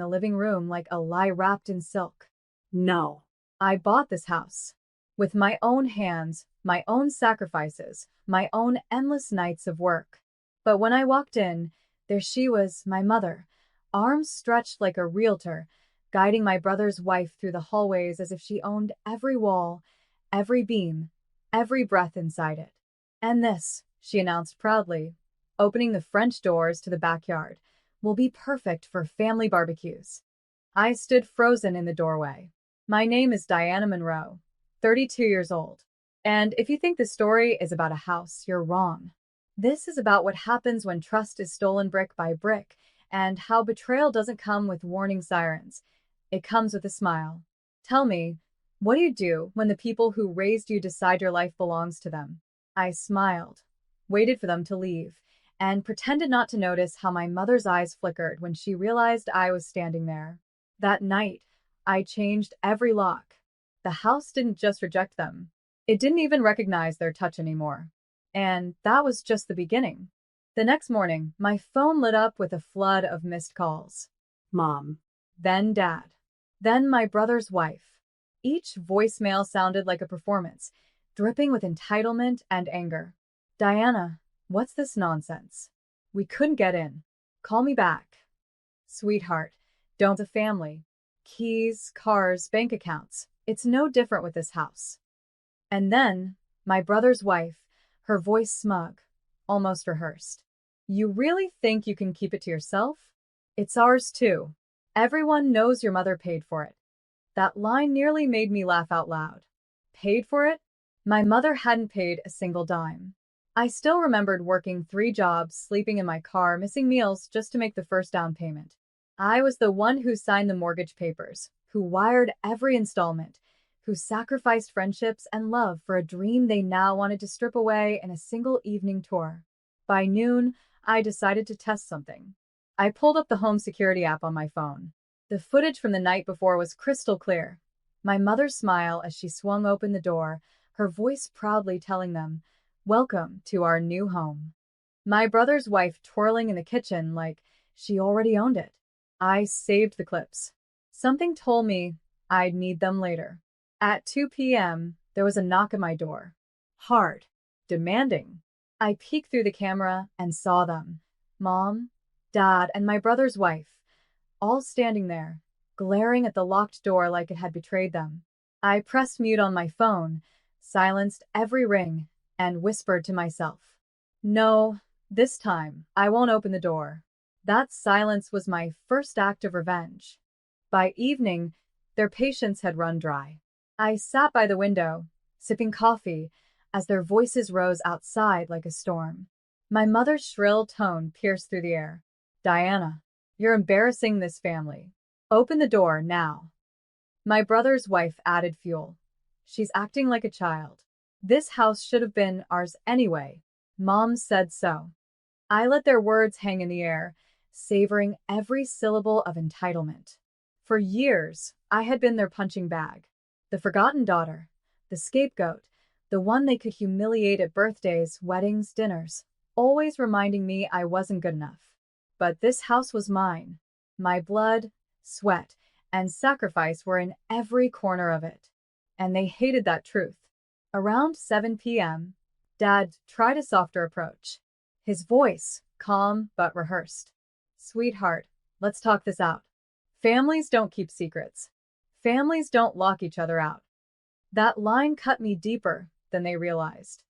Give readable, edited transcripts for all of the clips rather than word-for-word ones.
in the living room like a lie wrapped in silk. No. I bought this house. With my own hands, my own sacrifices, my own endless nights of work. But when I walked in, there she was, my mother, arms stretched like a realtor, guiding my brother's wife through the hallways as if she owned every wall, every beam, every breath inside it. And this, she announced proudly, opening the French doors to the backyard, will be perfect for family barbecues. I stood frozen in the doorway. My name is Diana Monroe, 32 years old. And if you think the story is about a house, you're wrong. This is about what happens when trust is stolen brick by brick, and how betrayal doesn't come with warning sirens. It comes with a smile. Tell me, what do you do when the people who raised you decide your life belongs to them? I smiled, waited for them to leave, and pretended not to notice how my mother's eyes flickered when she realized I was standing there. That night, I changed every lock. The house didn't just reject them. It didn't even recognize their touch anymore. And that was just the beginning. The next morning, my phone lit up with a flood of missed calls. Mom. Then Dad. Then my brother's wife. Each voicemail sounded like a performance, dripping with entitlement and anger. Diana, what's this nonsense? We couldn't get in. Call me back. Sweetheart, don't the family. Keys, cars, bank accounts. It's no different with this house. And then, my brother's wife, her voice smug, almost rehearsed. You really think you can keep it to yourself? It's ours too. Everyone knows your mother paid for it. That line nearly made me laugh out loud. Paid for it? My mother hadn't paid a single dime. I still remembered working 3 jobs, sleeping in my car, missing meals just to make the first down payment. I was the one who signed the mortgage papers, who wired every installment, who sacrificed friendships and love for a dream they now wanted to strip away in a single evening tour. By noon, I decided to test something. I pulled up the home security app on my phone. The footage from the night before was crystal clear. My mother's smile as she swung open the door, her voice proudly telling them, "Welcome to our new home." My brother's wife twirling in the kitchen like she already owned it. I saved the clips. Something told me I'd need them later. At 2 p.m., there was a knock at my door. Hard, demanding. I peeked through the camera and saw them. Mom, Dad, and my brother's wife, all standing there, glaring at the locked door like it had betrayed them. I pressed mute on my phone, silenced every ring, and whispered to myself, "No, this time, I won't open the door." That silence was my first act of revenge. By evening, their patience had run dry. I sat by the window, sipping coffee, as their voices rose outside like a storm. My mother's shrill tone pierced through the air. "Diana, you're embarrassing this family. Open the door now." My brother's wife added fuel. "She's acting like a child. This house should have been ours anyway. Mom said so." I let their words hang in the air, savoring every syllable of entitlement. For years, I had been their punching bag, the forgotten daughter, the scapegoat, the one they could humiliate at birthdays, weddings, dinners, always reminding me I wasn't good enough. But this house was mine. My blood, sweat, and sacrifice were in every corner of it. And they hated that truth. Around 7 p.m., Dad tried a softer approach. His voice, calm but rehearsed. "Sweetheart, let's talk this out. Families don't keep secrets. Families don't lock each other out." That line cut me deeper than they realized.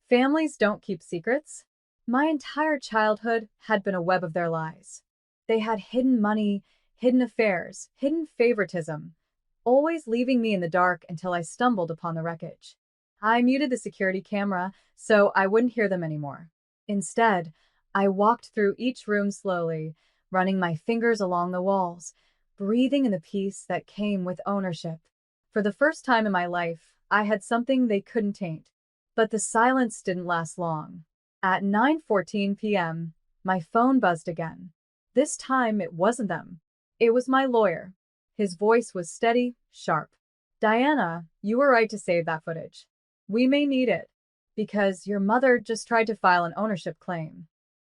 Families don't keep secrets? My entire childhood had been a web of their lies. They had hidden money, hidden affairs, hidden favoritism, always leaving me in the dark until I stumbled upon the wreckage. I muted the security camera so I wouldn't hear them anymore. Instead, I walked through each room slowly, running my fingers along the walls, breathing in the peace that came with ownership. For the first time in my life, I had something they couldn't taint. But the silence didn't last long. At 9:14 p.m., my phone buzzed again. This time it wasn't them. It was my lawyer. His voice was steady, sharp. "Diana, you were right to save that footage. We may need it, because your mother just tried to file an ownership claim."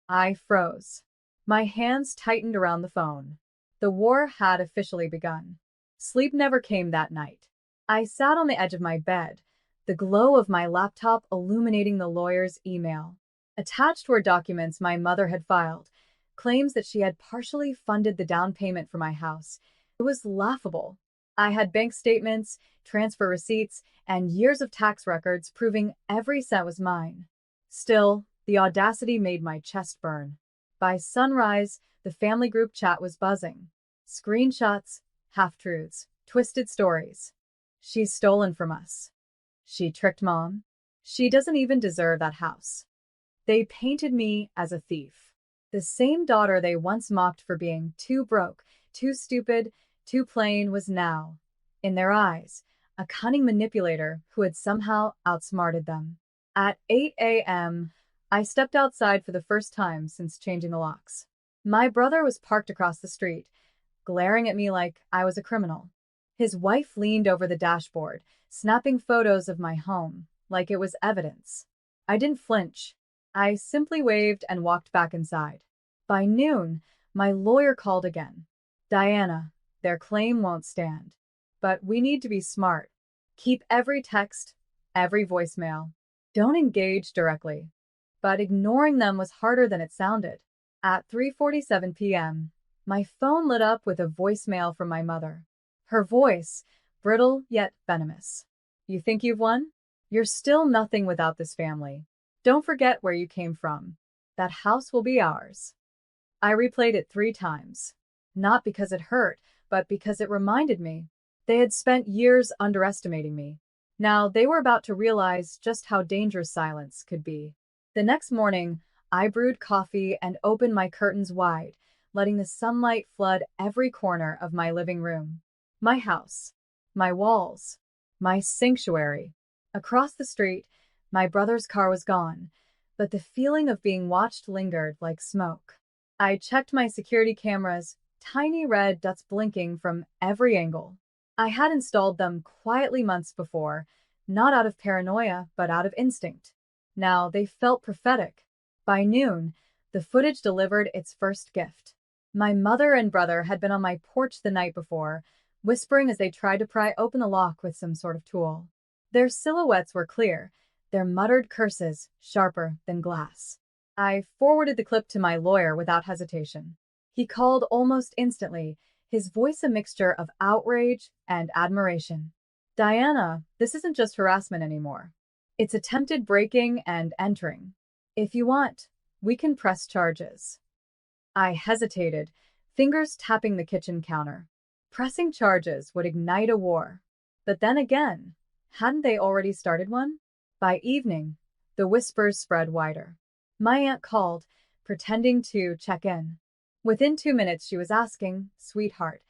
I froze. My hands tightened around the phone. The war had officially begun. Sleep never came that night. I sat on the edge of my bed, the glow of my laptop illuminating the lawyer's email. Attached were documents my mother had filed, claims that she had partially funded the down payment for my house. It was laughable. I had bank statements, transfer receipts, and years of tax records proving every cent was mine. Still, the audacity made my chest burn. By sunrise, the family group chat was buzzing. Screenshots, half-truths, twisted stories. She's stolen from us. She tricked Mom. She doesn't even deserve that house. They painted me as a thief. The same daughter they once mocked for being too broke, too stupid, too plain was now, in their eyes, a cunning manipulator who had somehow outsmarted them. At 8 a.m., I stepped outside for the first time since changing the locks. My brother was parked across the street, glaring at me like I was a criminal. His wife leaned over the dashboard, snapping photos of my home, like it was evidence. I didn't flinch. I simply waved and walked back inside. By noon, my lawyer called again. Diana, their claim won't stand. But we need to be smart. Keep every text, every voicemail. Don't engage directly. But ignoring them was harder than it sounded. At 3:47 p.m., my phone lit up with a voicemail from my mother. Her voice, brittle yet venomous. You think you've won? You're still nothing without this family. Don't forget where you came from. That house will be ours. I replayed it 3 times. Not because it hurt, but because it reminded me. They had spent years underestimating me. Now they were about to realize just how dangerous silence could be. The next morning, I brewed coffee and opened my curtains wide, letting the sunlight flood every corner of my living room. My house, my walls, my sanctuary. Across the street, my brother's car was gone, but the feeling of being watched lingered like smoke. I checked my security cameras, tiny red dots blinking from every angle. I had installed them quietly months before, not out of paranoia, but out of instinct. Now they felt prophetic. By noon, the footage delivered its first gift. My mother and brother had been on my porch the night before, whispering as they tried to pry open the lock with some sort of tool. Their silhouettes were clear, their muttered curses sharper than glass. I forwarded the clip to my lawyer without hesitation. He called almost instantly, his voice a mixture of outrage and admiration. Diana, this isn't just harassment anymore. It's attempted breaking and entering. If you want, we can press charges. I hesitated, fingers tapping the kitchen counter. Pressing charges would ignite a war. But then again, hadn't they already started one? By evening, the whispers spread wider. My aunt called, pretending to check in. Within 2 minutes, she was asking, "Sweetheart,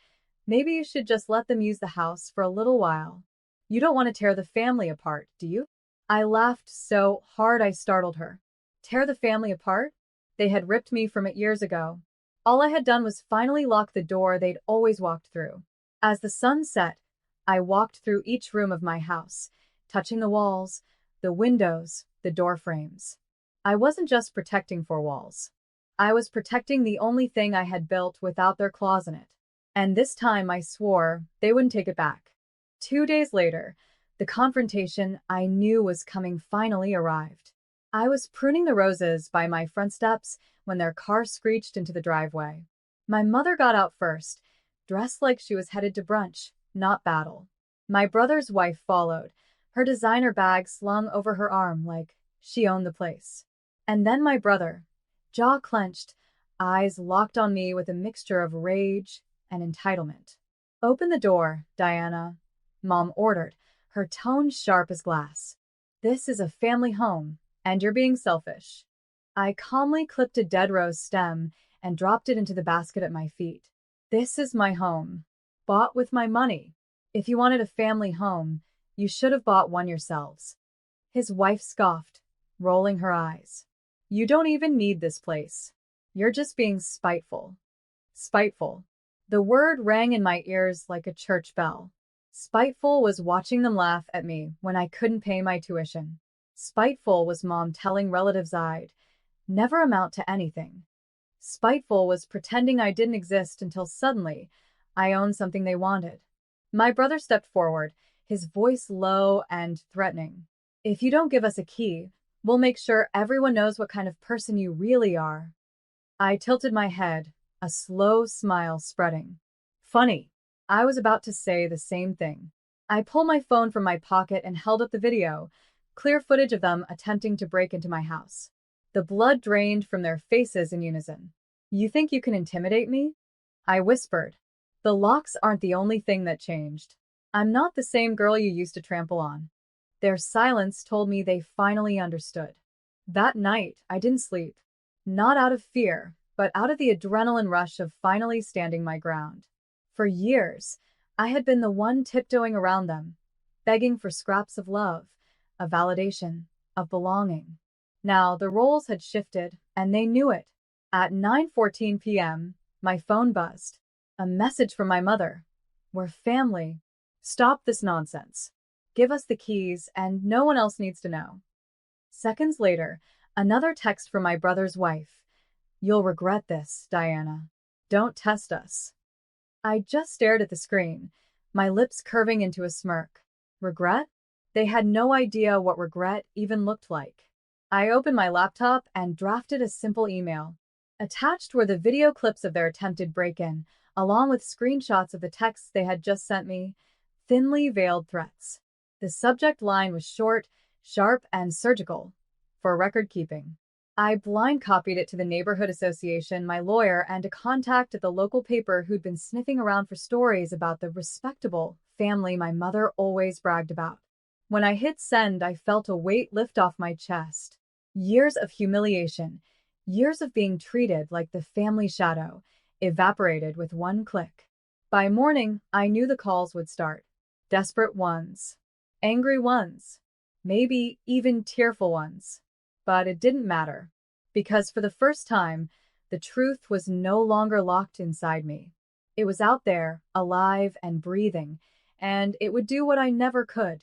maybe you should just let them use the house for a little while. You don't want to tear the family apart, do you?" I laughed so hard I startled her. Tear the family apart? They had ripped me from it years ago. All I had done was finally lock the door they'd always walked through. As the sun set, I walked through each room of my house, touching the walls, the windows, the door frames. I wasn't just protecting 4 walls. I was protecting the only thing I had built without their claws in it. And this time I swore they wouldn't take it back. 2 days later, the confrontation I knew was coming finally arrived. I was pruning the roses by my front steps when their car screeched into the driveway. My mother got out first, dressed like she was headed to brunch, not battle. My brother's wife followed, her designer bag slung over her arm like she owned the place. And then my brother, jaw clenched, eyes locked on me with a mixture of rage and entitlement. "Open the door, Diana," Mom ordered, her tone sharp as glass. "This is a family home, and you're being selfish." I calmly clipped a dead rose stem and dropped it into the basket at my feet. "This is my home, bought with my money. If you wanted a family home, you should have bought one yourselves." His wife scoffed, rolling her eyes. "You don't even need this place. You're just being spiteful." Spiteful. The word rang in my ears like a church bell. Spiteful was watching them laugh at me when I couldn't pay my tuition. Spiteful was Mom telling relatives I'd never amount to anything. Spiteful was pretending I didn't exist until suddenly I owned something they wanted. My brother stepped forward, his voice low and threatening. If you don't give us a key, we'll make sure everyone knows what kind of person you really are. I tilted my head, a slow smile spreading. Funny. I was about to say the same thing. I pulled my phone from my pocket and held up the video, clear footage of them attempting to break into my house. The blood drained from their faces in unison. You think you can intimidate me? I whispered. The locks aren't the only thing that changed. I'm not the same girl you used to trample on. Their silence told me they finally understood. That night, I didn't sleep. Not out of fear, but out of the adrenaline rush of finally standing my ground. For years, I had been the one tiptoeing around them, begging for scraps of love, of validation, of belonging. Now the roles had shifted, and they knew it. At 9:14 p.m., my phone buzzed. A message from my mother. We're family. Stop this nonsense. Give us the keys, and no one else needs to know. Seconds later, another text from my brother's wife. You'll regret this, Diana. Don't test us. I just stared at the screen, my lips curving into a smirk. Regret? They had no idea what regret even looked like. I opened my laptop and drafted a simple email. Attached were the video clips of their attempted break-in, along with screenshots of the texts they had just sent me, thinly veiled threats. The subject line was short, sharp, and surgical, for record-keeping. I blind copied it to the neighborhood association, my lawyer, and a contact at the local paper who'd been sniffing around for stories about the respectable family my mother always bragged about. When I hit send, I felt a weight lift off my chest. Years of humiliation, years of being treated like the family shadow, evaporated with one click. By morning, I knew the calls would start. Desperate ones. Angry ones. Maybe even tearful ones. But it didn't matter. Because for the first time, the truth was no longer locked inside me. It was out there, alive and breathing, and it would do what I never could.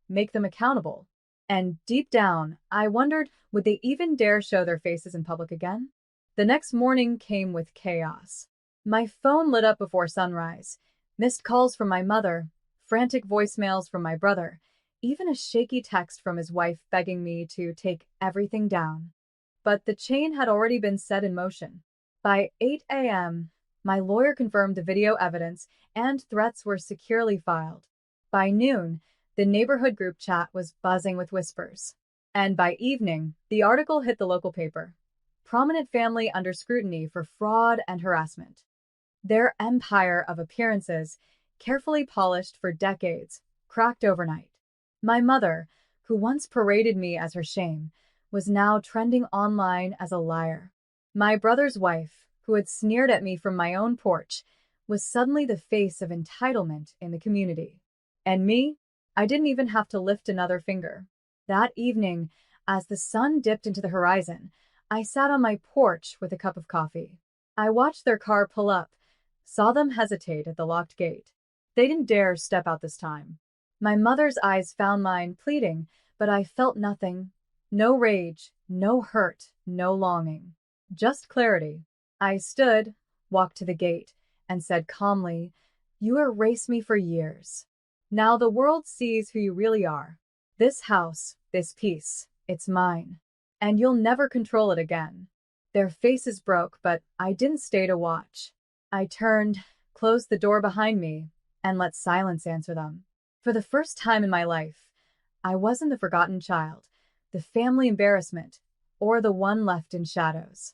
Make them accountable. And deep down, I wondered, would they even dare show their faces in public again? The next morning came with chaos. My phone lit up before sunrise. Missed calls from my mother, frantic voicemails from my brother, even a shaky text from his wife begging me to take everything down. But the chain had already been set in motion. By 8 a.m., my lawyer confirmed the video evidence and threats were securely filed. By noon, the neighborhood group chat was buzzing with whispers. And by evening, the article hit the local paper. Prominent family under scrutiny for fraud and harassment. Their empire of appearances, carefully polished for decades, cracked overnight. My mother, who once paraded me as her shame, was now trending online as a liar. My brother's wife, who had sneered at me from my own porch, was suddenly the face of entitlement in the community. And me? I didn't even have to lift another finger. That evening, as the sun dipped into the horizon, I sat on my porch with a cup of coffee. I watched their car pull up, saw them hesitate at the locked gate. They didn't dare step out this time. My mother's eyes found mine, pleading, but I felt nothing. No rage, no hurt, no longing. Just clarity. I stood, walked to the gate, and said calmly, "You erased me for years. Now the world sees who you really are. This house, this peace, it's mine. And you'll never control it again." Their faces broke, but I didn't stay to watch. I turned, closed the door behind me, and let silence answer them. For the first time in my life, I wasn't the forgotten child, the family embarrassment, or the one left in shadows.